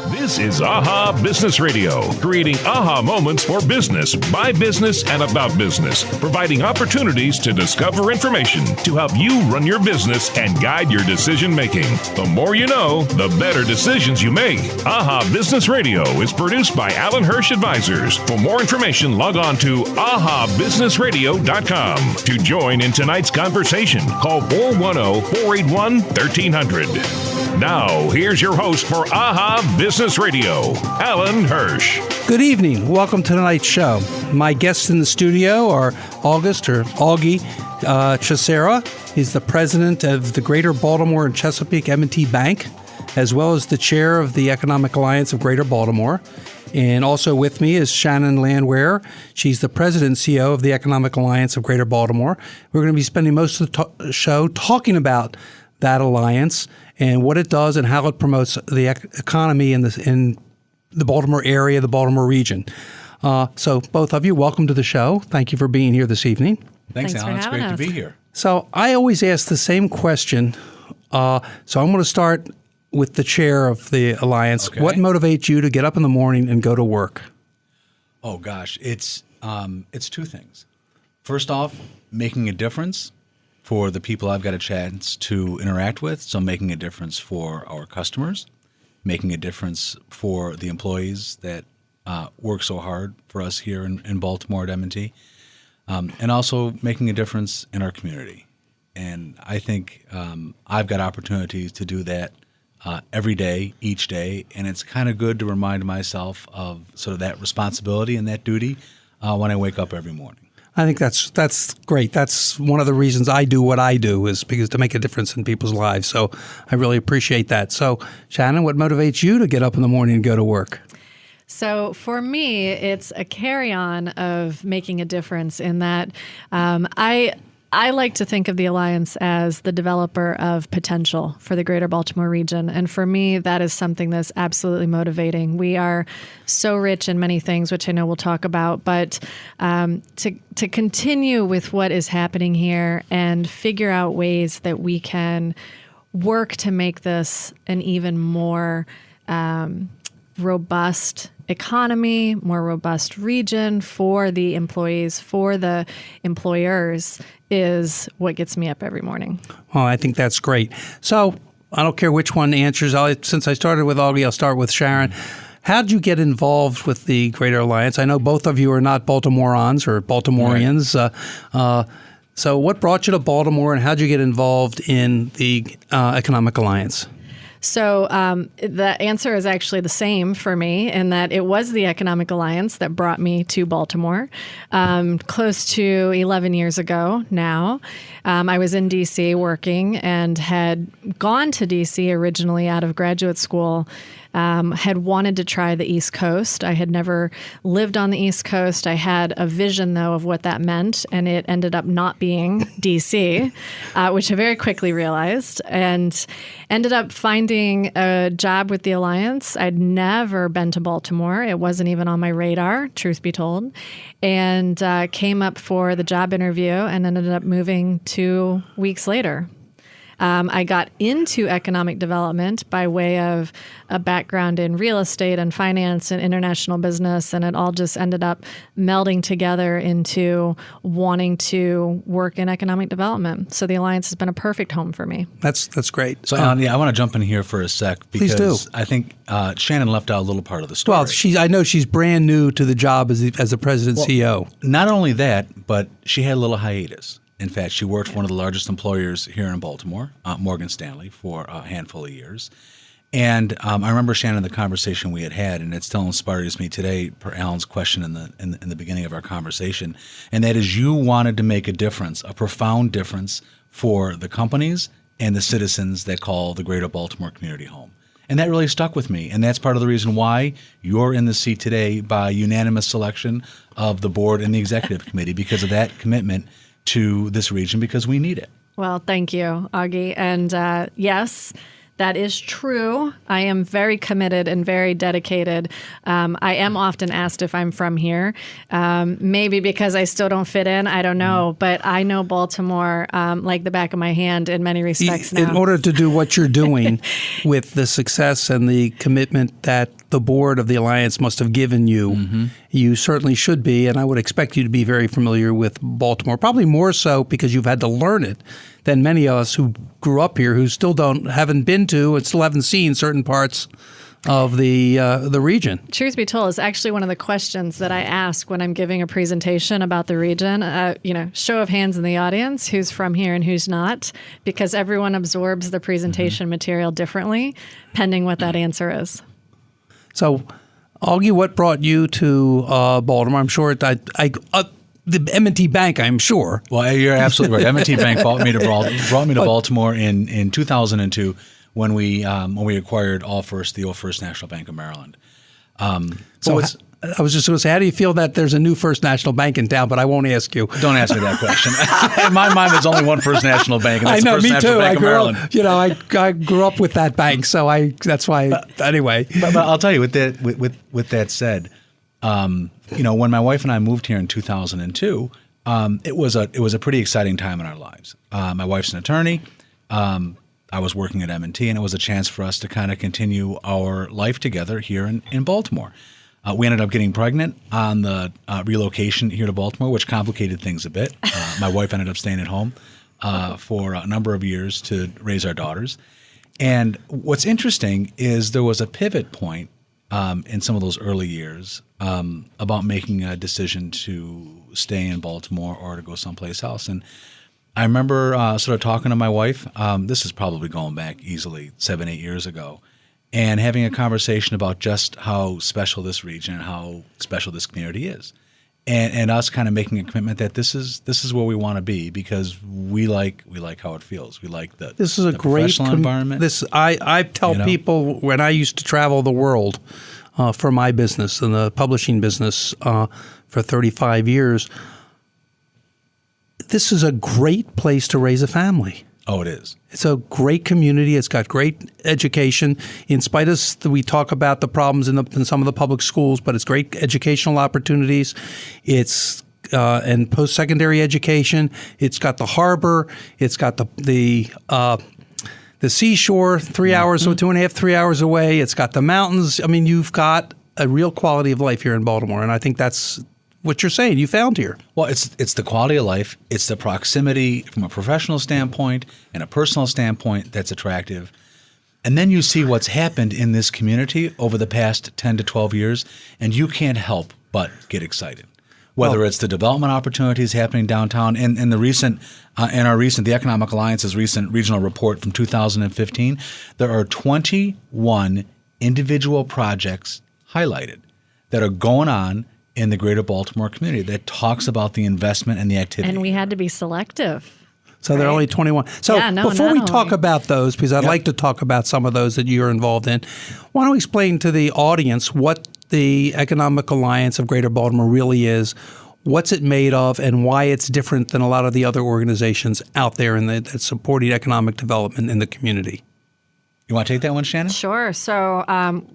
This is AHA Business Radio, creating AHA moments for business, by business, and about business, providing opportunities to discover information to help you run your business and guide your decision making. The more you know, the better decisions you make. AHA Business Radio is produced by Allan Hirsh Advisors. For more information, log on to ahabusinessradio.com. To join in tonight's conversation, call 410-481-1300. Now, here's your host for AHA Business Radio, Allan Hirsh. Good evening. Welcome to tonight's show. My guests in the studio are Augie Chiasera. He's the president of the Greater Baltimore and Chesapeake M&T Bank, as well as the chair of the Economic Alliance of Greater Baltimore. And also with me is Shannon Landwehr. She's the president and CEO of the Economic Alliance of Greater Baltimore. We're going to be spending most of the show talking about that alliance and what it does and how it promotes the economy in the Baltimore area, the Baltimore region. So both of you, welcome to the show. Thank you for being here this evening. Thanks Alan. It's great to be here. So I always ask the same question. So I'm going to start with the chair of the alliance. Okay. What motivates you to get up in the morning and go to work? Oh gosh, it's two things. First off, making a difference for the people I've got a chance to interact with, so making a difference for our customers, making a difference for the employees that work so hard for us here in Baltimore at M&T, and also making a difference in our community. And I think I've got opportunities to do that every day, each day, and it's kind of good to remind myself of sort of that responsibility and that duty when I wake up every morning. I think that's great. That's one of the reasons I do what I do, is because to make a difference in people's lives. So I really appreciate that. So Shannon, what motivates you to get up in the morning and go to work? So for me, it's a carry-on of making a difference in that I like to think of the Alliance as the developer of potential for the greater Baltimore region. And for me, that is something that's absolutely motivating. We are so rich in many things, which I know we'll talk about, but to continue with what is happening here and figure out ways that we can work to make this an even more robust economy, more robust region for the employees, for the employers, is what gets me up every morning. Well, I think that's great. So I don't care which one answers. Since I started with Augie, I'll start with Sharon. How did you get involved with the Greater Alliance? I know both of you are not Baltimoreans or Baltimoreans. Right. So what brought you to Baltimore, and how did you get involved in the Economic Alliance? So the answer is actually the same for me, in that it was the Economic Alliance that brought me to Baltimore close to 11 years ago now. I was in D.C. working and had gone to D.C. originally out of graduate school. Had wanted to try the East Coast. I had never lived on the East Coast. I had a vision, though, of what that meant, and it ended up not being D.C., which I very quickly realized, and ended up finding a job with the Alliance. I'd never been to Baltimore. It wasn't even on my radar, truth be told, and came up for the job interview and ended up moving 2 weeks later. I got into economic development by way of a background in real estate and finance and international business, and it all just ended up melding together into wanting to work in economic development. So the Alliance has been a perfect home for me. That's great. So, Alan, I want to jump in here for a sec because please do. I think Shannon left out a little part of the story. Well, I know she's brand new to the job as the president CEO. Not only that, but she had a little hiatus. In fact, she worked for one of the largest employers here in Baltimore, Morgan Stanley, for a handful of years. And I remember, Shannon, the conversation we had, and it still inspires me today, per Alan's question in the beginning of our conversation, and that is you wanted to make a difference, a profound difference for the companies and the citizens that call the Greater Baltimore community home. And that really stuck with me, and that's part of the reason why you're in the seat today by unanimous selection of the board and the executive committee, because of that commitment to this region, because we need it. Well, thank you, Augie. And yes, That is true. I am very committed and very dedicated. I am often asked if I'm from here, maybe because I still don't fit in. I don't know. But I know Baltimore like the back of my hand in many respects now. In order to do what you're doing with the success and the commitment that the board of the Alliance must have given you, you certainly should be. And I would expect you to be very familiar with Baltimore, probably more so because you've had to learn it than many of us who grew up here, who still haven't been to and still haven't seen certain parts of the region. Truth be told, is actually one of the questions that I ask when I'm giving a presentation about the region. Show of hands in the audience, who's from here and who's not, because everyone absorbs the presentation material differently, pending what that answer is. So, Augie, what brought you to Baltimore? I'm sure the M&T Bank, I'm sure. Well, you're absolutely right. M&T Bank brought me to Baltimore in 2002 when we acquired the old First National Bank of Maryland. I was just going to say, how do you feel that there's a new First National Bank in town? But I won't ask you. Don't ask me that question. In my mind, there's only one First National Bank, and that's the First National Bank of Maryland. I grew up with that bank, so that's why. Anyway, but I'll tell you, with that said, when my wife and I moved here in 2002, it was a pretty exciting time in our lives. My wife's an attorney. I was working at M&T, and it was a chance for us to kind of continue our life together here in Baltimore. We ended up getting pregnant on the relocation here to Baltimore, which complicated things a bit. My wife ended up staying at home for a number of years to raise our daughters. And what's interesting is there was a pivot point in some of those early years about making a decision to stay in Baltimore or to go someplace else. And I remember sort of talking to my wife. This is probably going back easily 7-8 years ago. And having a conversation about just how special this region and how special this community is. And us kind of making a commitment that this is where we want to be because we like how it feels. We like the this is a great professional environment. I tell people when I used to travel the world for my business in the publishing business for 35 years, this is a great place to raise a family. Oh, it is. It's a great community. It's got great education. In spite of we talk about the problems in some of the public schools, but it's great educational opportunities. It's and post-secondary education. It's got the harbor. It's got the seashore 3 hours, so 2.5, 3 hours away. It's got the mountains. I mean, you've got a real quality of life here in Baltimore, and I think that's what you're saying you found here. Well, it's the quality of life. It's the proximity from a professional standpoint and a personal standpoint that's attractive. And then you see what's happened in this community over the past 10 to 12 years, and you can't help but get excited. Whether it's the development opportunities happening downtown, and the Economic Alliance's recent regional report from 2015, there are 21 individual projects highlighted that are going on in the greater Baltimore community that talks about the investment and the activity. And we had to be selective. So there are only 21. So before we talk about those, because I'd like to talk about some of those that you're involved in, why don't we explain to the audience what the Economic Alliance of Greater Baltimore really is, what's it made of, and why it's different than a lot of the other organizations out there that's supporting economic development in the community. You want to take that one, Shannon? Sure. So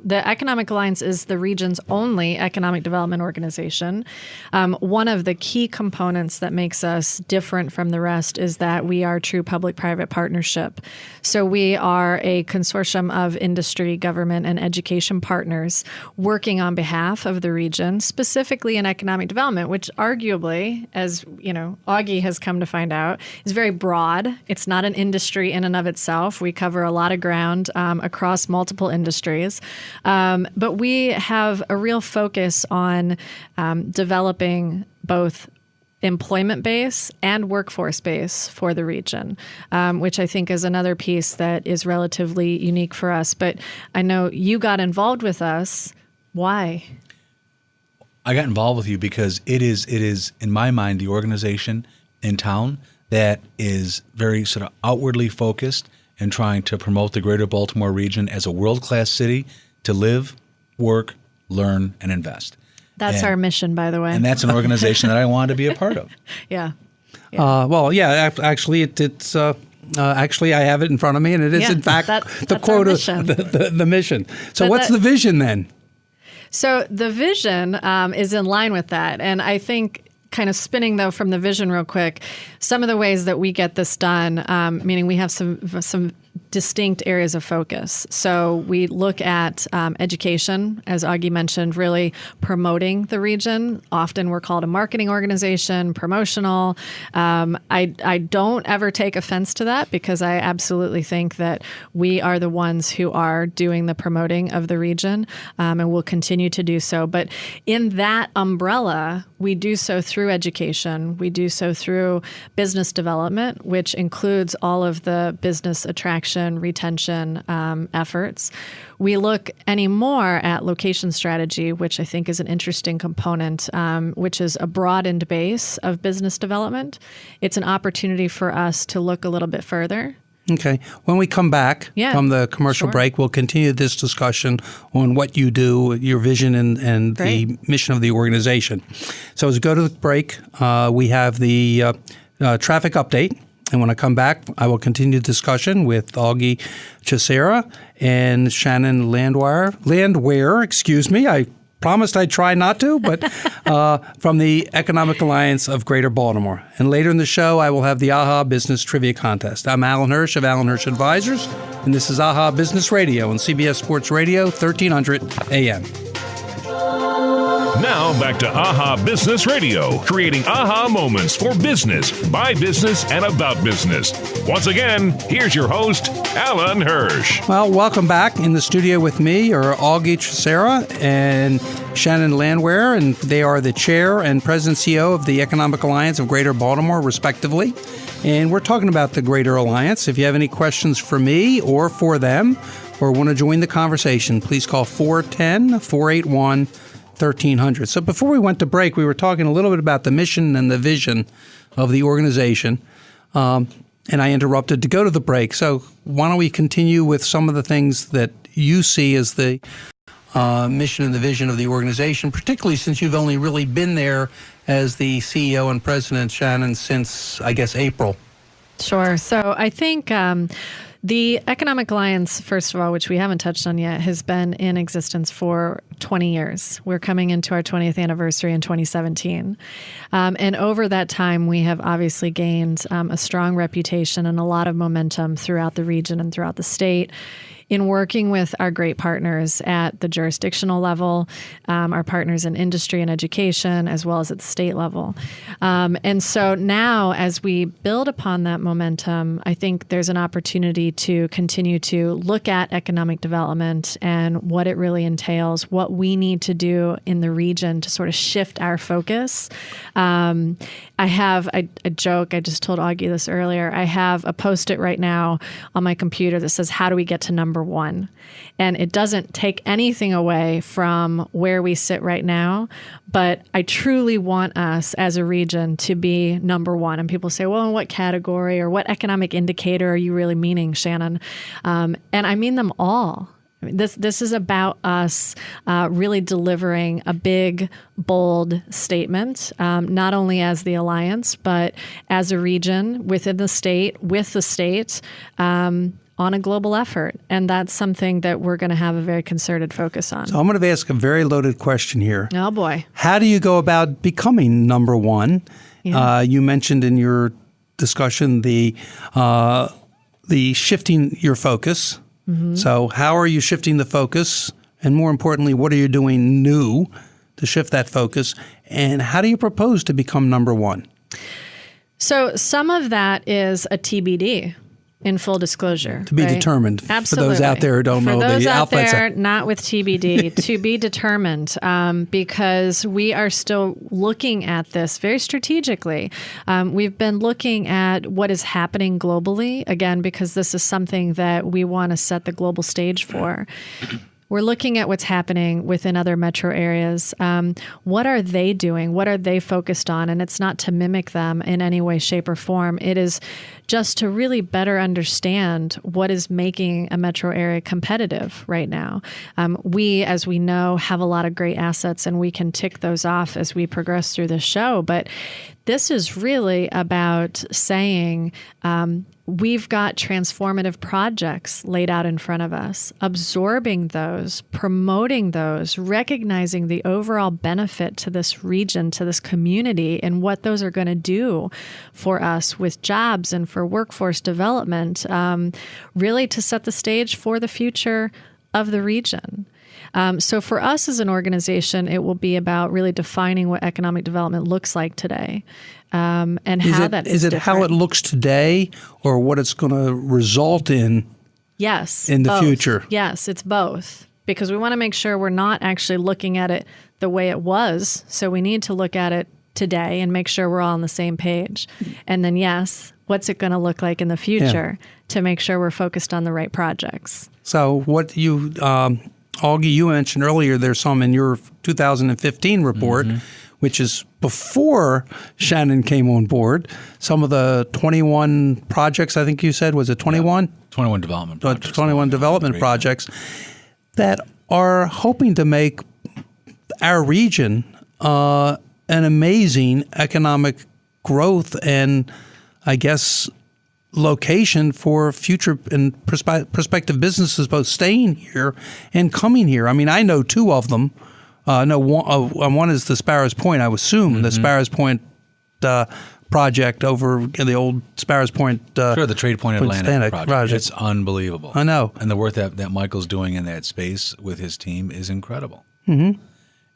the Economic Alliance is the region's only economic development organization. One of the key components that makes us different from the rest is that we are true public-private partnership. So we are a consortium of industry, government, and education partners working on behalf of the region, specifically in economic development, which arguably, as Augie has come to find out, is very broad. It's not an industry in and of itself. We cover a lot of ground across multiple industries. But we have a real focus on developing both employment base and workforce base for the region, which I think is another piece that is relatively unique for us. But I know you got involved with us. Why? I got involved with you because it is, in my mind, the organization in town that is very sort of outwardly focused and trying to promote the greater Baltimore region as a world-class city to live, work, learn, and invest. That's our mission, by the way. And that's an organization that I wanted to be a part of. Yeah. Actually, it's Actually, I have it in front of me, and it is, in fact, the quote of the mission. So what's the vision then? So the vision is in line with that. And I think kind of spinning, though, from the vision real quick, some of the ways that we get this done, meaning we have some distinct areas of focus. So we look at education, as Augie mentioned, really promoting the region. Often we're called a marketing organization, promotional. I don't ever take offense to that because I absolutely think that we are the ones who are doing the promoting of the region and will continue to do so. But in that umbrella, we do so through education. We do so through business development, which includes all of the business attraction, retention efforts. We look anymore at location strategy, which I think is an interesting component, which is a broadened base of business development. It's an opportunity for us to look a little bit further. Okay. When we come back from the commercial break, we'll continue this discussion on what you do, your vision, and the mission of the organization. So as we go to the break, we have the traffic update. And when I come back, I will continue the discussion with Augie Chiasera and Shannon Landwehr, I promised I'd try not to, but from the Economic Alliance of Greater Baltimore. And later in the show, I will have the AHA Business Trivia Contest. I'm Allan Hirsh of Allan Hirsh Advisors, and this is AHA Business Radio on CBS Sports Radio, 1300 AM. Now back to AHA Business Radio, creating aha moments for business, by business, and about business. Once again, here's your host, Allan Hirsh. Well, welcome back. In the studio with me are Augie Chiasera and Shannon Landwehr, and they are the chair and president CEO of the Economic Alliance of Greater Baltimore, respectively. And we're talking about the Greater Alliance. If you have any questions for me or for them, or want to join the conversation, please call 410-481-1300. So before we went to break, we were talking a little bit about the mission and the vision of the organization, and I interrupted to go to the break. So why don't we continue with some of the things that you see as the mission and the vision of the organization, particularly since you've only really been there as the CEO and president, Shannon, since, I guess, April. Sure. So I think the Economic Alliance, first of all, which we haven't touched on yet, has been in existence for 20 years. We're coming into our 20th anniversary in 2017. And over that time, we have obviously gained a strong reputation and a lot of momentum throughout the region and throughout the state in working with our great partners at the jurisdictional level, our partners in industry and education, as well as at the state level. And so now, as we build upon that momentum, I think there's an opportunity to continue to look at economic development and what it really entails, what we need to do in the region to sort of shift our focus. I have a joke, I just told Augie this earlier, I have a Post-it right now on my computer that says, how do we get to number one? And it doesn't take anything away from where we sit right now, but I truly want us as a region to be number one. And people say, well, in what category or what economic indicator are you really meaning, Shannon? And I mean them all. I mean, this is about us really delivering a big, bold statement, not only as the alliance, but as a region within the state, with the state, on a global effort. And that's something that we're going to have a very concerted focus on. So I'm going to ask a very loaded question here. Oh, boy. How do you go about becoming number one? Yeah. You mentioned in your discussion the shifting your focus. Mm-hmm. So how are you shifting the focus? And more importantly, what are you doing new to shift that focus? And how do you propose to become number one? So some of that is a TBD. In full disclosure. To be determined. Absolutely. For those out there who don't know the alphabet. For those out there not with TBD, to be determined, because we are still looking at this very strategically. We've been looking at what is happening globally, again, because this is something that we want to set the global stage for. We're looking at what's happening within other metro areas. What are they doing? What are they focused on? And it's not to mimic them in any way, shape, or form. It is just to really better understand what is making a metro area competitive right now. We, as we know, have a lot of great assets, and we can tick those off as we progress through this show. But This is really about saying we've got transformative projects laid out in front of us, absorbing those, promoting those, recognizing the overall benefit to this region, to this community, and what those are going to do for us with jobs and for workforce development, really to set the stage for the future of the region. So for us as an organization, it will be about really defining what economic development looks like today, and how that is it how it looks today, or what it's going to result in? Yes, in the both. future. Yes, it's both, because we want to make sure we're not actually looking at it the way it was. So we need to look at it today and make sure we're all on the same page. And then, yes, what's it going to look like in the future to make sure we're focused on the right projects? So what you, Augie, you mentioned earlier, there's some in your 2015 report, which is before Shannon came on board. Some of the 21 projects, I think you said, was it 21? 21 development projects. 21 development projects that are hoping to make our region an amazing economic growth and, I guess, location for future and prospective businesses both staying here and coming here. I mean, I know two of them. One is the Sparrows Point, I would assume, the Sparrows Point project over the old Sparrows Point. Sure, the Trade Point Atlantic project. It's unbelievable. I know. And the work that Michael's doing in that space with his team is incredible. Mm-hmm.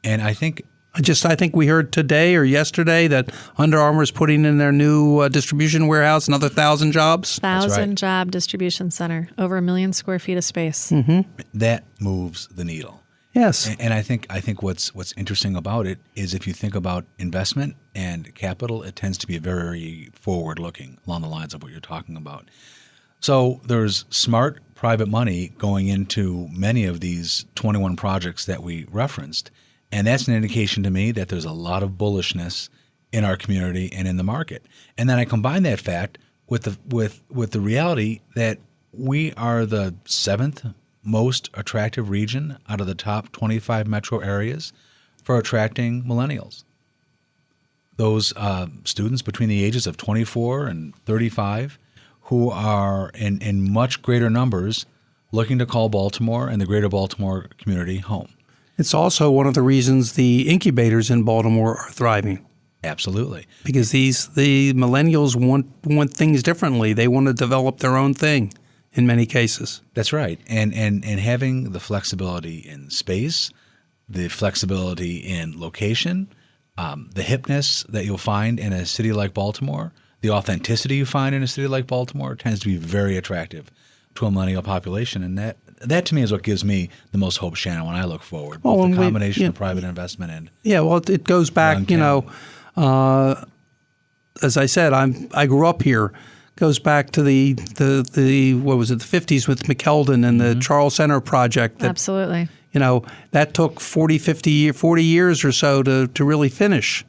And I think we heard today or yesterday that Under Armour is putting in their new distribution warehouse another 1,000 jobs. 1,000 job distribution center, over 1 million square feet of space. That moves the needle. Yes. And I think what's interesting about it is if you think about investment and capital, it tends to be very forward-looking along the lines of what you're talking about. So there's smart private money going into many of these 21 projects that we referenced. And that's an indication to me that there's a lot of bullishness in our community and in the market. And then I combine that fact with the reality that we are the 7th most attractive region out of the top 25 metro areas for attracting millennials. Those students between the ages of 24 and 35 who are in much greater numbers looking to call Baltimore and the greater Baltimore community home. It's also one of the reasons the incubators in Baltimore are thriving. Absolutely. Because the millennials want things differently. They want to develop their own thing in many cases. That's right. And having the flexibility in space, the flexibility in location, the hipness that you'll find in a city like Baltimore, the authenticity you find in a city like Baltimore tends to be very attractive to a millennial population. And that to me is what gives me the most hope, Shannon, when I look forward. Both the combination of private investment and it goes back, as I said, I grew up here. Goes back to the what was it, the 50s with McKeldin and the Charles Center project. Absolutely. That took 40 years or so to really finish.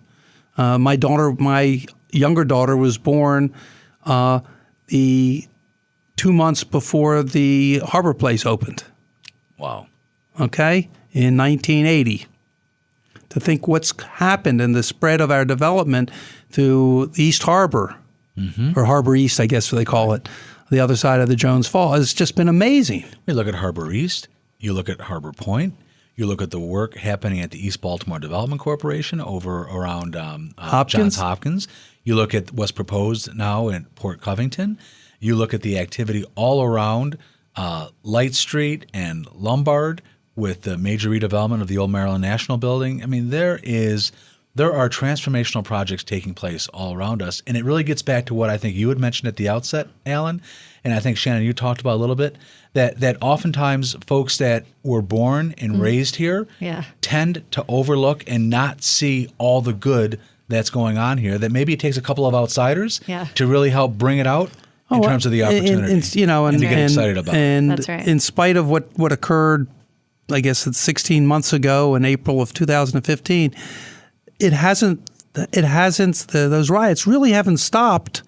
My younger daughter was born the 2 months before the Harbor Place opened. Wow. Okay? In 1980. To think what's happened in the spread of our development to East Harbor, or Harbor East, I guess they call it, the other side of the Jones Fall, has just been amazing. You look at Harbor East, you look at Harbor Point, you look at the work happening at the East Baltimore Development Corporation over around Johns Hopkins. You look at what's proposed now in Port Covington. You look at the activity all around Light Street and Lombard with the major redevelopment of the old Maryland National Building. I mean, there are transformational projects taking place all around us. And it really gets back to what I think you had mentioned at the outset, Allan, and I think, Shannon, you talked about a little bit, that oftentimes folks that were born and raised here tend to overlook and not see all the good that's going on here, that maybe it takes a couple of outsiders to really help bring it out in terms of the opportunity and to get excited about it. And that's right. In spite of what occurred, I guess it's 16 months ago in April of 2015, those riots really haven't stopped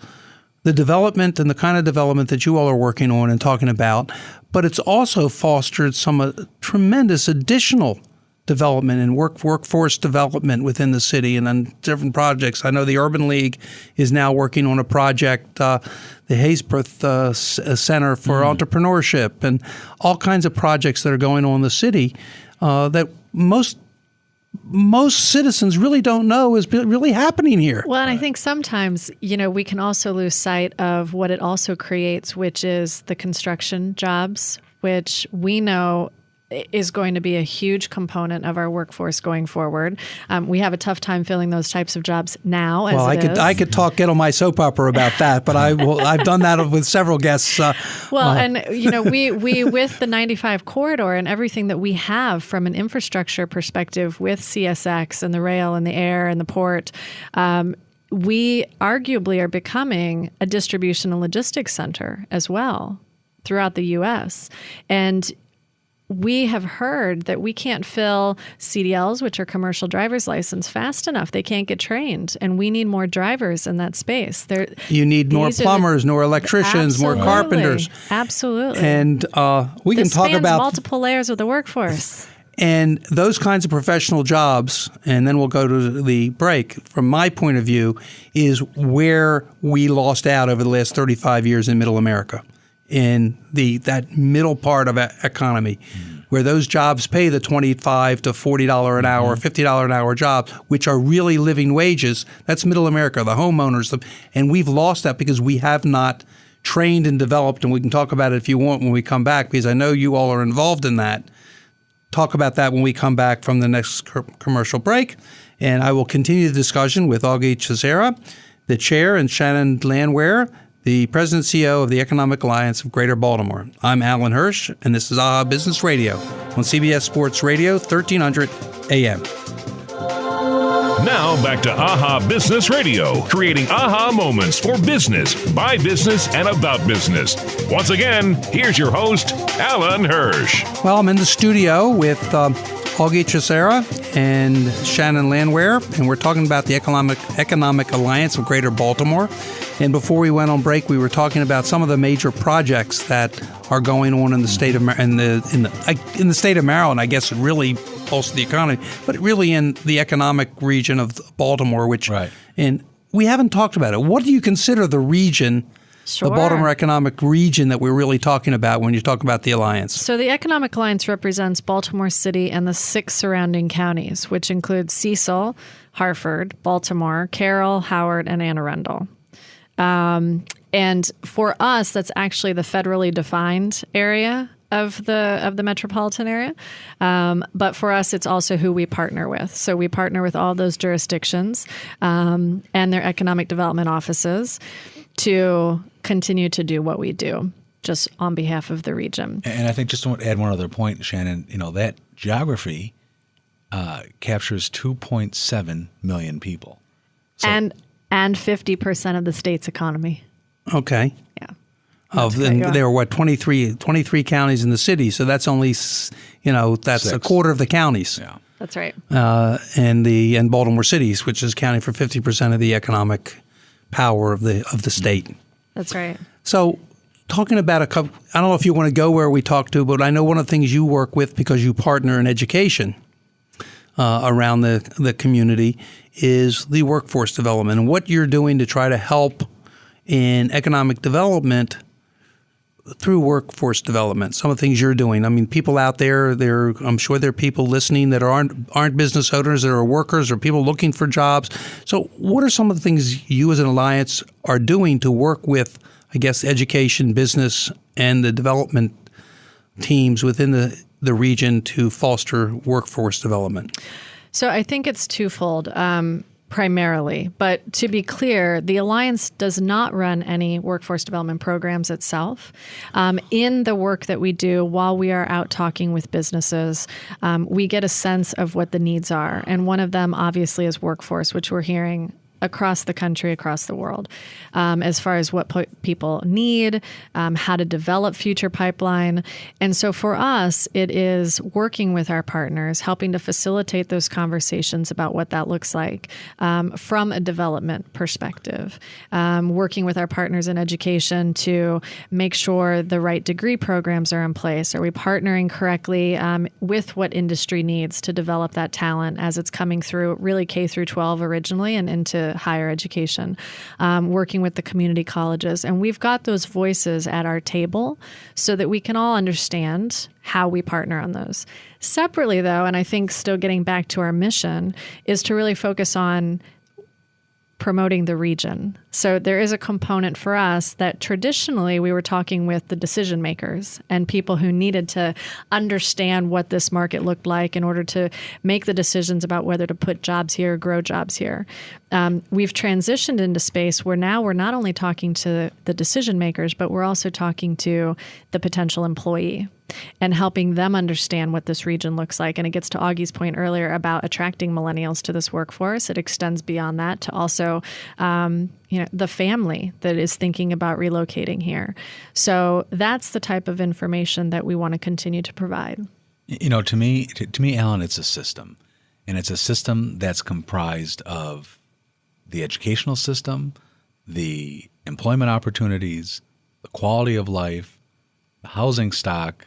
the development and the kind of development that you all are working on and talking about, but it's also fostered some tremendous additional development and workforce development within the city and on different projects. I know the Urban League is now working on a project, the Haysbrook Center for Entrepreneurship, and all kinds of projects that are going on in the city that most citizens really don't know is really happening here. Well, and I think sometimes, we can also lose sight of what it also creates, which is the construction jobs, which we know is going to be a huge component of our workforce going forward. We have a tough time filling those types of jobs now. Well, I could get on my soap opera about that, but I've done that with several guests. And we with the 95 corridor and everything that we have from an infrastructure perspective with CSX and the rail and the air and the port, we arguably are becoming a distribution and logistics center as well throughout the U.S. And we have heard that we can't fill CDLs, which are commercial driver's license, fast enough. They can't get trained, and we need more drivers in that space. You need more plumbers, more electricians, more carpenters. Absolutely. And we can talk about multiple layers of the workforce. And those kinds of professional jobs, and then we'll go to the break, from my point of view, is where we lost out over the last 35 years in Middle America. In that middle part of economy, where those jobs pay the $25 to $40 an hour, $50 an hour jobs, which are really living wages. That's Middle America, the homeowners, and we've lost that because we have not trained and developed. And we can talk about it if you want when we come back, because I know you all are involved in that. Talk about that when we come back from the next commercial break, and I will continue the discussion with Augie Chiasera, the chair, and Shannon Landwehr, the President and CEO of the Economic Alliance of Greater Baltimore. I'm Allan Hirsh, and this is AHA Business Radio on CBS Sports Radio, 1300 AM. Now back to AHA Business Radio, creating aha moments for business, by business, and about business. Once again, here's your host, Allan Hirsh. Well, I'm in the studio with Augie Chiasera and Shannon Landwehr, and we're talking about the Economic Alliance of Greater Baltimore. And before we went on break, we were talking about some of the major projects that are going on in the state of in the state of Maryland. I guess it really pulses the economy, but really in the economic region of Baltimore, which and we haven't talked about it. What do you consider the region? Sure. The Baltimore economic region that we're really talking about when you talk about the alliance? So the Economic Alliance represents Baltimore City and the 6 surrounding counties, which include Cecil, Hartford, Baltimore, Carroll, Howard, and Anne Arundel. And for us, that's actually the federally defined area of the metropolitan area. But for us, it's also who we partner with. So we partner with all those jurisdictions and their economic development offices to continue to do what we do, just on behalf of the region. And I think just to add one other point, Shannon, that geography captures 2.7 million people. So, and 50% of the state's economy. Okay. Yeah. There were 23 counties in the city, so that's only that's 6. A quarter of the counties. Yeah. That's right. And Baltimore cities, which is accounting for 50% of the economic power of the state. That's right. So talking about I don't know if you want to go where we talked to, but I know one of the things you work with, because you partner in education around the community, is the workforce development and what you're doing to try to help in economic development through workforce development. Some of the things you're doing. I mean, people out there, I'm sure there are people listening that aren't business owners, that are workers or people looking for jobs. So what are some of the things you as an alliance are doing to work with, I guess, education, business, and the development teams within the region to foster workforce development? So I think it's twofold, primarily. But to be clear, the Alliance does not run any workforce development programs itself. In the work that we do while we are out talking with businesses, we get a sense of what the needs are. And one of them, obviously, is workforce, which we're hearing across the country, across the world, as far as what people need, how to develop future pipeline. And so for us, it is working with our partners, helping to facilitate those conversations about what that looks like from a development perspective, working with our partners in education to make sure the right degree programs are in place. Are we partnering correctly with what industry needs to develop that talent as it's coming through really K through 12 originally and into higher education, working with the community colleges. And we've got those voices at our table so that we can all understand how we partner on those. Separately, though, and I think still getting back to our mission, is to really focus on promoting the region. So there is a component for us that traditionally we were talking with the decision makers and people who needed to understand what this market looked like in order to make the decisions about whether to put jobs here, grow jobs here. We've transitioned into space where now we're not only talking to the decision makers, but we're also talking to the potential employee and helping them understand what this region looks like. And it gets to Augie's point earlier about attracting millennials to this workforce. It extends beyond that to also, the family that is thinking about relocating here. So that's the type of information that we want to continue to provide. To me, Allan, it's a system. And it's a system that's comprised of the educational system, the employment opportunities, the quality of life, the housing stock.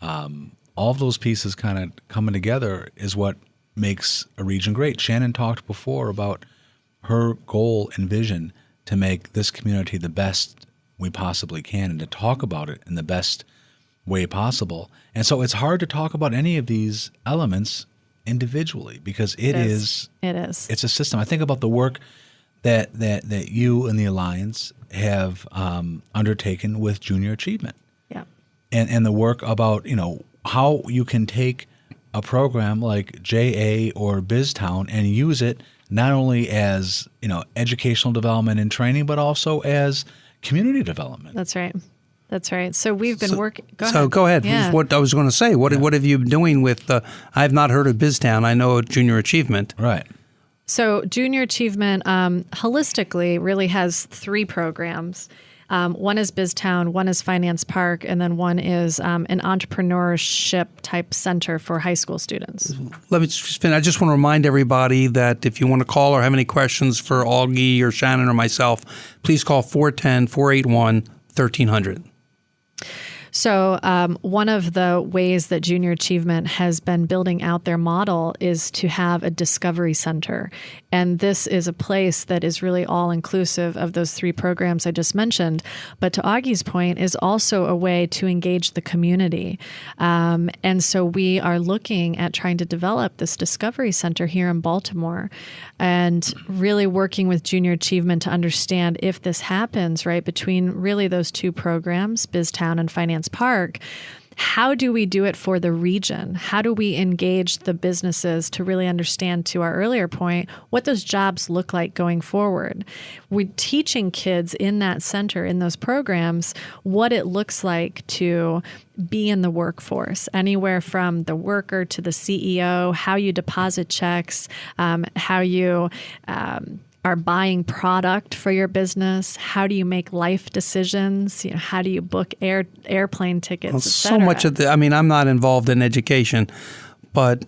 All of those pieces kind of coming together is what makes a region great. Shannon talked before about her goal and vision to make this community the best we possibly can and to talk about it in the best way possible. And so it's hard to talk about any of these elements individually because it is. It's a system. I think about the work that you and the Alliance have undertaken with junior achievement. Yeah. And the work about, how you can take a program like JA or BizTown and use it not only as, educational development and training, but also as community development. That's right. So we've been working. Go ahead. Yeah. What I was going to say. What have you been doing with? I've not heard of BizTown. I know Junior Achievement. Right. So Junior Achievement holistically really has 3 programs. One is BizTown, one is Finance Park, and then one is an entrepreneurship type center for high school students. Let me just finish. I just want to remind everybody that if you want to call or have any questions for Augie or Shannon or myself, please call 410-481-1300. So one of the ways that Junior Achievement has been building out their model is to have a discovery center. And this is a place that is really all inclusive of those 3 programs I just mentioned. But to Augie's point, is also a way to engage the community. And so we are looking at trying to develop this discovery center here in Baltimore and really working with Junior Achievement to understand if this happens, right, between really those 2 programs, BizTown and Finance Park. How do we do it for the region? How do we engage the businesses to really understand, to our earlier point, what those jobs look like going forward? We're teaching kids in that center, in those programs, what it looks like to be in the workforce, anywhere from the worker to the CEO, how you deposit checks, how you are buying product for your business. How do you make life decisions? How do you book airplane tickets? Well, so much of I'm not involved in education, but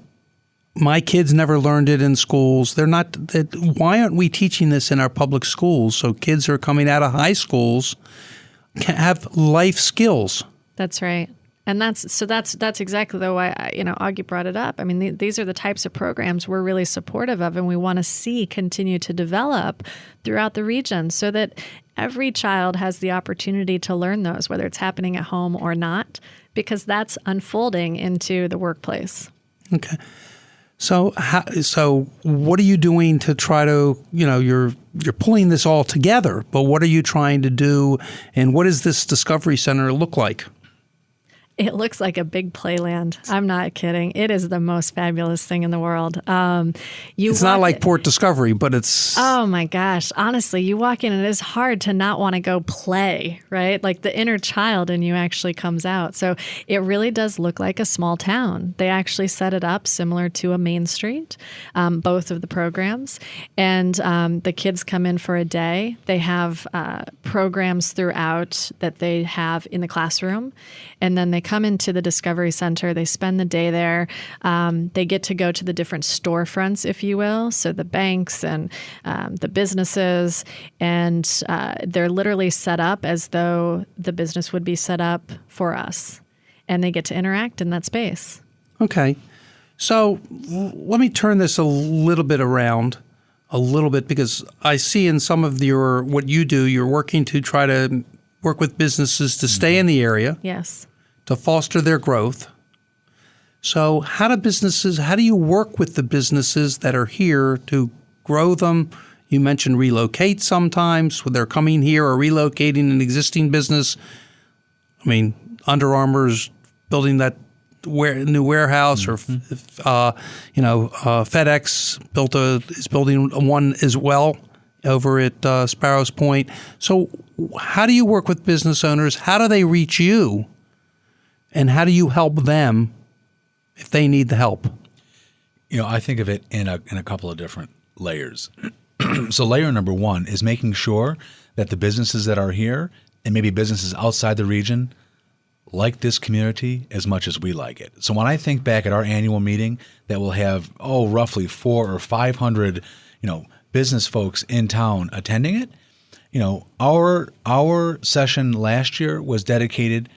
my kids never learned it in schools. Why aren't we teaching this in our public schools so kids who are coming out of high schools can have life skills? That's right. And that's exactly the way Augie brought it up. I mean, these are the types of programs we're really supportive of, and we want to see continue to develop throughout the region so that every child has the opportunity to learn those, whether it's happening at home or not, because that's unfolding into the workplace. Okay. So what are you doing to try to, you're pulling this all together, but what are you trying to do, and what does this Discovery Center look like? It looks like a big playland. I'm not kidding. It is the most fabulous thing in the world. It's not like Port Discovery, but it's... Oh my gosh. Honestly, you walk in and it is hard to not want to go play, right? Like the inner child in you actually comes out. So it really does look like a small town. They actually set it up similar to a main street, both of the programs. And the kids come in for a day. They have programs throughout that they have in the classroom. And then they come into the Discovery Center. They spend the day there. They get to go to the different storefronts, if you will, so the banks and the businesses. And they're literally set up as though the business would be set up for us. And they get to interact in that space. Okay. So let me turn this a little bit around, because I see in some of what you do, you're working to try to work with businesses to stay in the area. Yes. To foster their growth. So how do you work with the businesses that are here to grow them? You mentioned relocate sometimes when they're coming here or relocating an existing business. I mean, Under Armour's building that new warehouse, or FedEx is building one as well over at Sparrows Point. So how do you work with business owners? How do they reach you? And how do you help them if they need the help? I think of it in a couple of different layers. So layer number one is making sure that the businesses that are here, and maybe businesses outside the region, like this community as much as we like it. So when I think back at our annual meeting that will have, roughly 400 or 500, business folks in town attending it, our session last year was dedicated.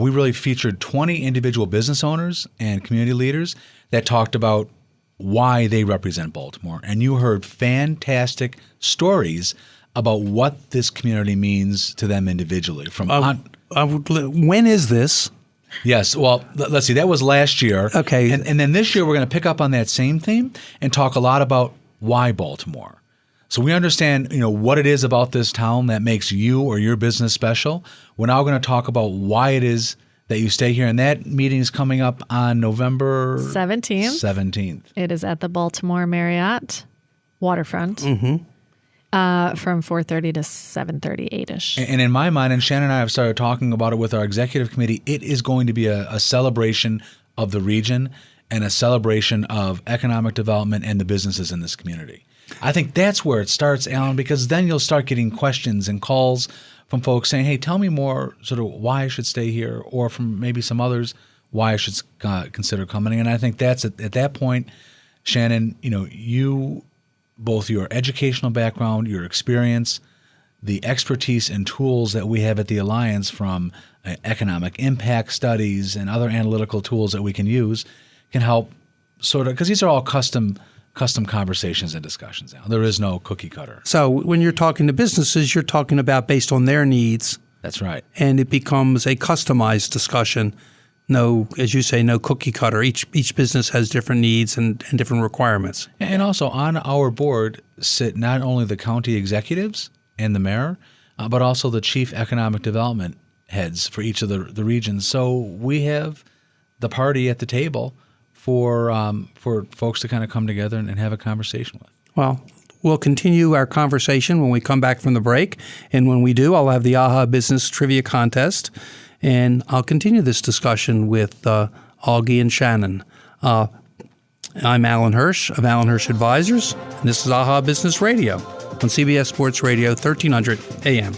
We really featured 20 individual business owners and community leaders that talked about why they represent Baltimore. And you heard fantastic stories about what this community means to them individually. When is this? Yes. Well, let's see. That was last year. Okay. And then this year we're going to pick up on that same theme and talk a lot about why Baltimore. So we understand, what it is about this town that makes you or your business special. We're now going to talk about why it is that you stay here. And that meeting is coming up on November 17th. It is at the Baltimore Marriott waterfront from 4:30 to 7:30, 8-ish. And in my mind, and Shannon and I have started talking about it with our executive committee, it is going to be a celebration of the region and a celebration of economic development and the businesses in this community. I think that's where it starts, Allan, because then you'll start getting questions and calls from folks saying, hey, tell me more sort of why I should stay here, or from maybe some others, why I should consider coming. And I think that's at that point, Shannon, you, both your educational background, your experience, the expertise and tools that we have at the Alliance from economic impact studies and other analytical tools that we can use can help sort of, because these are all custom conversations and discussions now. There is no cookie cutter. So when you're talking to businesses, you're talking about based on their needs. That's right. And it becomes a customized discussion. No, as you say, no cookie cutter. Each business has different needs and different requirements. And also on our board sit not only the county executives and the mayor, but also the chief economic development heads for each of the regions. So we have the party at the table for folks to kind of come together and have a conversation with. Well, we'll continue our conversation when we come back from the break. And when we do, I'll have the AHA Business Trivia Contest. And I'll continue this discussion with Augie and Shannon. I'm Allan Hirsh of Allan Hirsh Advisors, and this is AHA Business Radio on CBS Sports Radio, 1300 AM.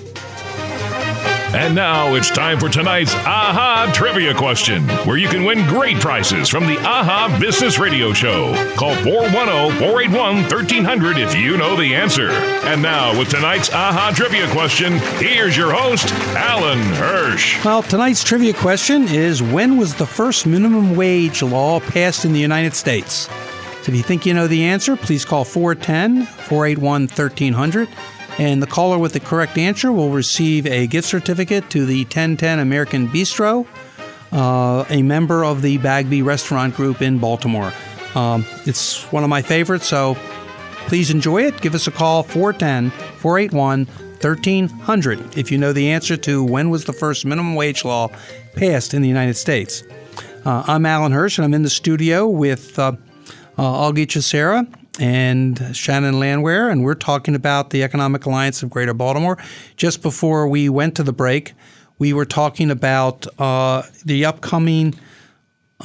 And now it's time for tonight's AHA Trivia Question, where you can win great prizes from the AHA Business Radio Show. Call 410-481-1300 if you know the answer. And now, with tonight's AHA Trivia Question, here's your host, Allan Hirsh. Well, tonight's trivia question is, when was the first minimum wage law passed in the United States? So if you think you know the answer, please call 410-481-1300. And the caller with the correct answer will receive a gift certificate to the 1010 American Bistro, a member of the Bagby Restaurant Group in Baltimore. It's one of my favorites, so please enjoy it. Give us a call, 410-481-1300. 1300 if you know the answer to when was the first minimum wage law passed in the United States. I'm Allan Hirsh, and I'm in the studio with Augie Chiasera and Shannon Landwehr, and we're talking about the Economic Alliance of Greater Baltimore. Just before we went to the break, we were talking about the upcoming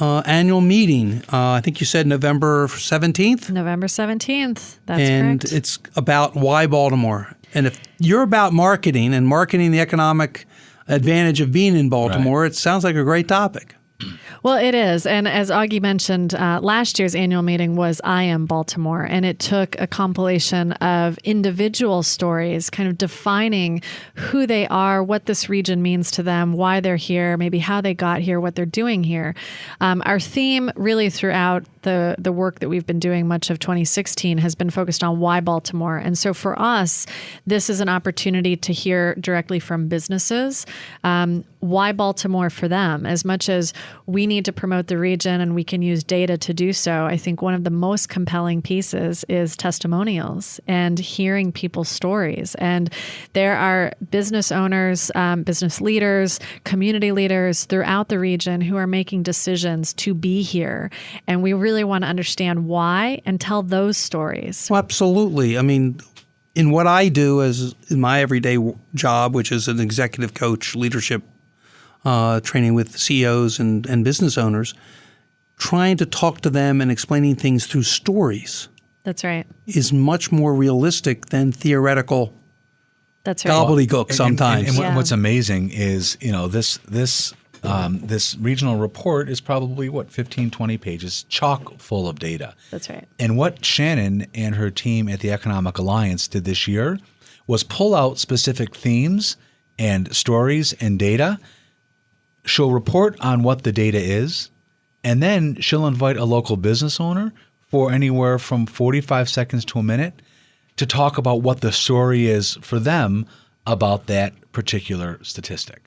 annual meeting. I think you said November 17th? November 17th. That's and correct. It's about why Baltimore. And if you're about marketing and marketing the economic advantage of being in Baltimore, It sounds like a great topic. Well, it is. And as Augie mentioned, last year's annual meeting was I Am Baltimore, and it took a compilation of individual stories, kind of defining who they are, what this region means to them, why they're here, maybe how they got here, what they're doing here. Our theme really throughout the work that we've been doing much of 2016 has been focused on why Baltimore. And so for us, this is an opportunity to hear directly from businesses why Baltimore for them. As much as we need to promote the region and we can use data to do so, I think one of the most compelling pieces is testimonials and hearing people's stories. And there are business owners, business leaders, community leaders throughout the region who are making decisions to be here. And we really want to understand why and tell those stories. Well, absolutely. I mean, in what I do as in my everyday job, which is an executive coach, leadership training with CEOs and business owners, trying to talk to them and explaining things through stories. That's right. Is much more realistic than theoretical That's right. gobbledygook sometimes. And what's amazing is, this regional report is probably, 15, 20 pages, chock full of data. That's right. And what Shannon and her team at the Economic Alliance did this year was pull out specific themes and stories and data, she'll report on what the data is, and then she'll invite a local business owner for anywhere from 45 seconds to a minute to talk about what the story is for them about that particular statistic.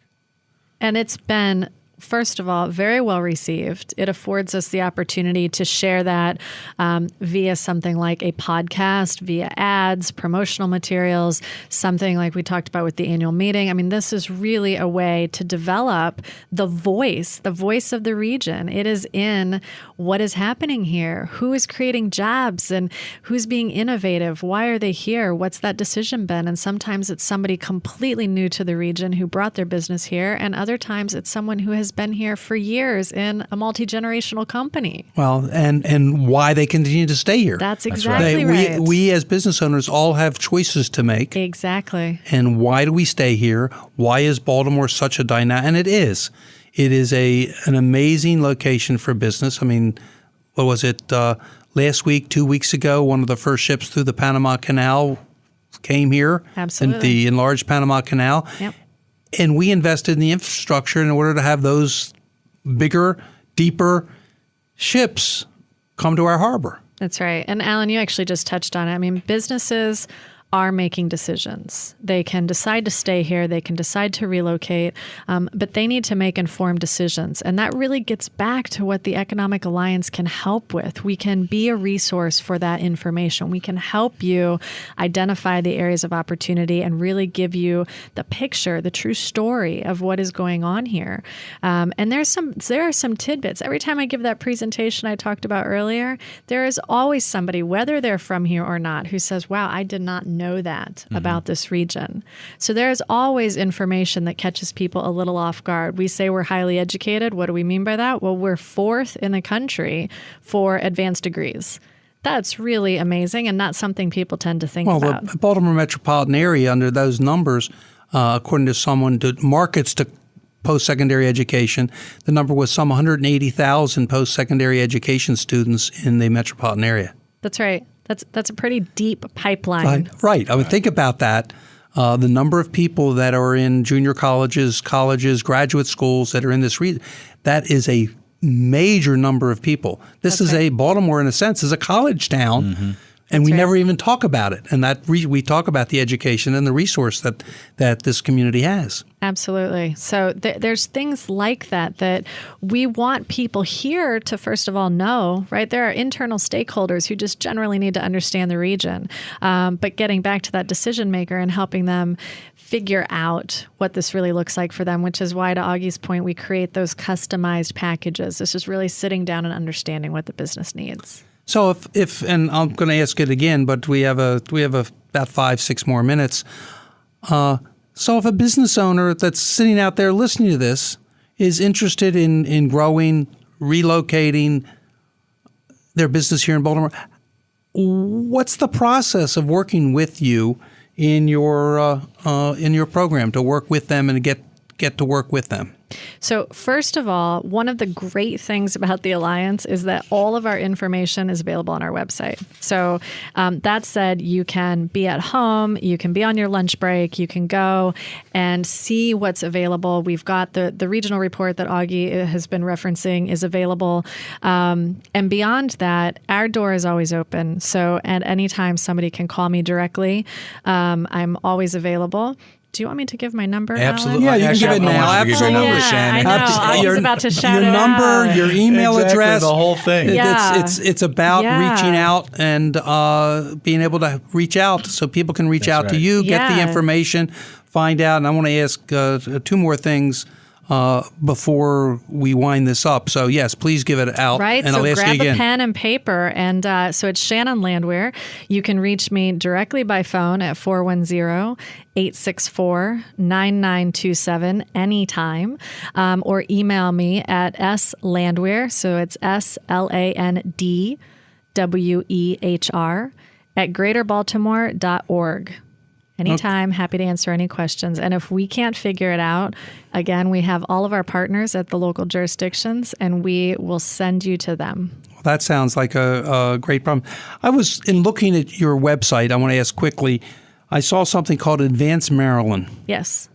And it's been, first of all, very well received. It affords us the opportunity to share that via something like a podcast, via ads, promotional materials, something like we talked about with the annual meeting. I mean, this is really a way to develop the voice of the region. It is in what is happening here, who is creating jobs and who's being innovative, why are they here, what's that decision been? And sometimes it's somebody completely new to the region who brought their business here, and other times it's someone who has been here for years in a multi-generational company. Well, and why they continue to stay here. That's exactly right. We as business owners all have choices to make. Exactly. And why do we stay here? Why is Baltimore such a dynamic? And it is. It is an amazing location for business. I mean, what was it? Last week, 2 weeks ago, one of the first ships through the Panama Canal came here. Absolutely. The enlarged Panama Canal. Yep. And we invested in the infrastructure in order to have those bigger, deeper ships come to our harbor. That's right. And Allan, you actually just touched on it. I mean, businesses are making decisions. They can decide to stay here. They can decide to relocate, but they need to make informed decisions. And that really gets back to what the Economic Alliance can help with. We can be a resource for that information. We can help you identify the areas of opportunity and really give you the picture, the true story of what is going on here. And there are some tidbits. Every time I give that presentation I talked about earlier, there is always somebody, whether they're from here or not, who says, wow, I did not know that about this region. So there's always information that catches people a little off guard. We say we're highly educated. What do we mean by that? Well, we're fourth in the country for advanced degrees. That's really amazing and not something people tend to think about. The Baltimore metropolitan area, under those numbers, according to someone to markets to post-secondary education, the number was some 180,000 post-secondary education students in the metropolitan area. That's right. That's a pretty deep pipeline. Right. I mean, think about that. The number of people that are in junior colleges, graduate schools that are in this region, that is a major number of people. This is a Baltimore, in a sense, is a college town. And we right. never even talk about it. And we talk about the education and the resource that this community has. Absolutely. So there's things like that we want people here to, first of all, know, right? There are internal stakeholders who just generally need to understand the region. But getting back to that decision maker and helping them figure out what this really looks like for them, which is why, to Augie's point, we create those customized packages. This is really sitting down and understanding what the business needs. So if and I'm going to ask it again, but we have about 5-6 more minutes. So if a business owner that's sitting out there listening to this is interested in growing, relocating their business here in Baltimore, what's the process of working with you in your program to work with them and get to work with them? So first of all, one of the great things about the Alliance is that all of our information is available on our website. So that said, you can be at home, you can be on your lunch break, you can go and see what's available. We've got the regional report that Augie has been referencing is available. And beyond that, our door is always open. So at any time, somebody can call me directly. I'm always available. Do you want me to give my number, Absolutely. Alan? Yeah, you can give it now. Absolutely. Absolutely. Yeah, I know. I was about to shout your it number, out. your email Exactly, address, the whole thing. Yeah. It's about reaching out and being able to reach out so people can reach out to right. you, get the Yeah. information, find out. And I want to ask 2 more things before we wind this up. So yes, please give it out. Right. And So I'll ask you grab a again. pen and paper. And so it's Shannon Landwehr. You can reach me directly by phone at 410-864-9927 anytime, or email me at slandwehr. So it's SLANDWEHR at greaterbaltimore.org. Anytime, happy to answer any questions. And if we can't figure it out, again, we have all of our partners at the local jurisdictions, and we will send you to them. Well, that sounds like a great problem. I was, in looking at your website, I want to ask quickly, I saw something called Advanced Maryland. Yes.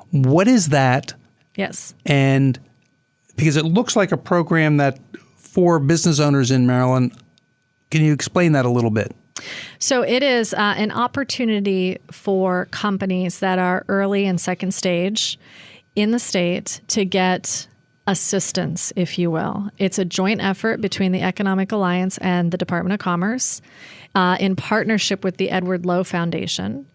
What is that? Yes. And because it looks like a program that for business owners in Maryland, can you explain that a little bit? So it is an opportunity for companies that are early and second stage in the state to get assistance, if you will. It's a joint effort between the Economic Alliance and the Department of Commerce in partnership with the Edward Lowe Foundation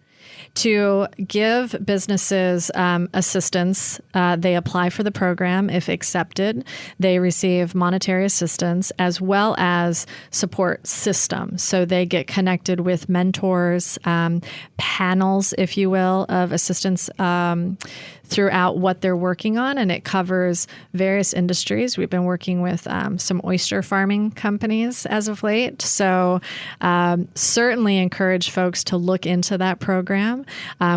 to give businesses assistance. They apply for the program. If accepted, they receive monetary assistance as well as support systems. So they get connected with mentors, panels, if you will, of assistance throughout what they're working on, and it covers various industries. We've been working with some oyster farming companies as of late, so certainly encourage folks to look into that program.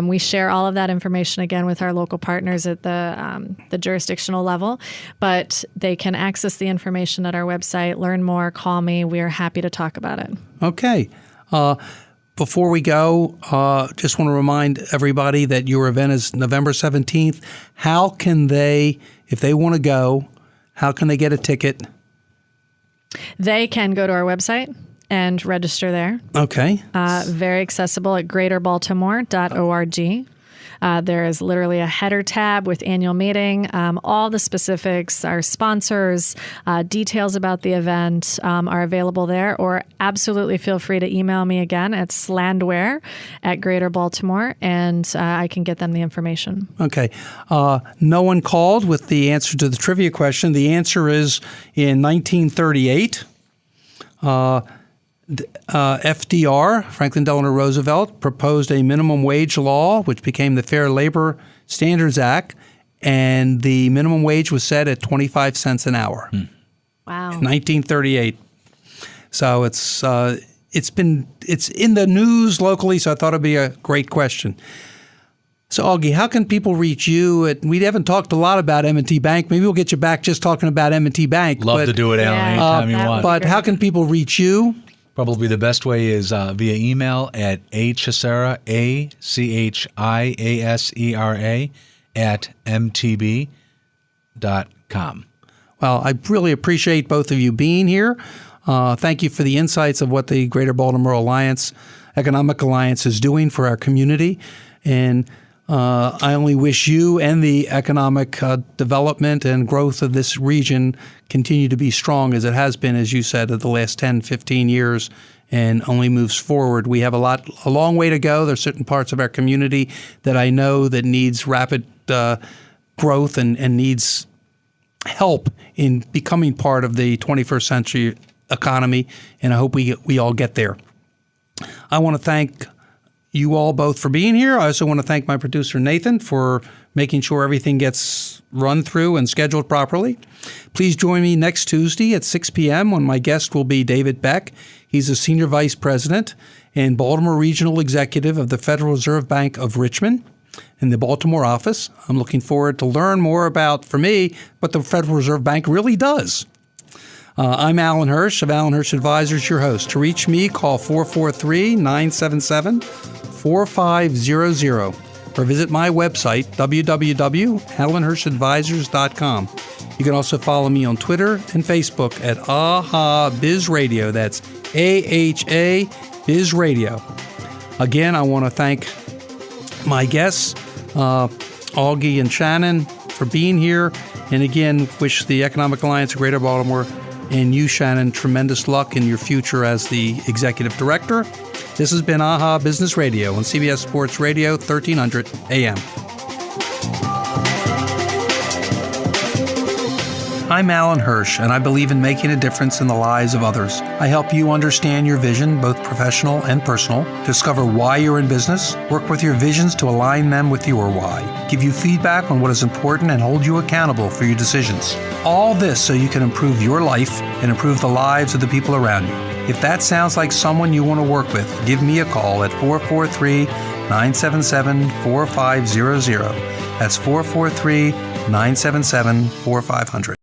We share all of that information again with our local partners at the jurisdictional level, but they can access the information at our website, learn more, call me. We are happy to talk about it. Okay. Before we go, just want to remind everybody that your event is November 17th. How can they, if they want to go, how can they get a ticket? They can go to our website and register there. Okay. Very accessible at greaterbaltimore.org. There is literally a header tab with annual meeting. All the specifics, our sponsors, details about the event are available there, or absolutely feel free to email me again at slandwehr at Greater Baltimore, and I can get them the information. Okay. No one called with the answer to the trivia question. The answer is in 1938. FDR, Franklin Delano Roosevelt, proposed a minimum wage law, which became the Fair Labor Standards Act, and the minimum wage was set at 25 cents an hour. Wow. In 1938. So it's in the news locally, so I thought it'd be a great question. So, Augie, how can people reach you? We haven't talked a lot about M&T Bank. Maybe we'll get you back just talking about M&T Bank. Love to do it, Alan, anytime you want. But how can people reach you? Probably the best way is via email at Chiasera, Chiasera @mtb.com. Well, I really appreciate both of you being here. Thank you for the insights of what the Greater Baltimore Economic Alliance is doing for our community. And I only wish you and the economic development and growth of this region continue to be strong as it has been, as you said, of the last 10, 15 years, and only moves forward. We have a long way to go. There's certain parts of our community that I know that needs rapid growth and needs help in becoming part of the 21st century economy, and I hope we all get there. I want to thank you all both for being here. I also want to thank my producer, Nathan, for making sure everything gets run through and scheduled properly. Please join me next Tuesday at 6 p.m. when my guest will be David Beck. He's a Senior Vice President and Baltimore Regional Executive of the Federal Reserve Bank of Richmond in the Baltimore office. I'm looking forward to learn more about, for me, what the Federal Reserve Bank really does. I'm Allan Hirsh of Allan Hirsh Advisors, your host. To reach me, call 443-977-4500 or visit my website, www.allanhirshadvisors.com. You can also follow me on Twitter and Facebook at AHA Biz Radio. That's AHA Biz Radio. Again, I want to thank my guests, Augie and Shannon, for being here. And again, wish the Economic Alliance of Greater Baltimore and you, Shannon, tremendous luck in your future as the Executive Director. This has been AHA Business Radio on CBS Sports Radio, 1300 AM. I'm Allan Hirsh, and I believe in making a difference in the lives of others. I help you understand your vision, both professional and personal, discover why you're in business, work with your visions to align them with your why, give you feedback on what is important, and hold you accountable for your decisions. All this so you can improve your life and improve the lives of the people around you. If that sounds like someone you want to work with, give me a call at 443-977-4500. That's 443-977-4500.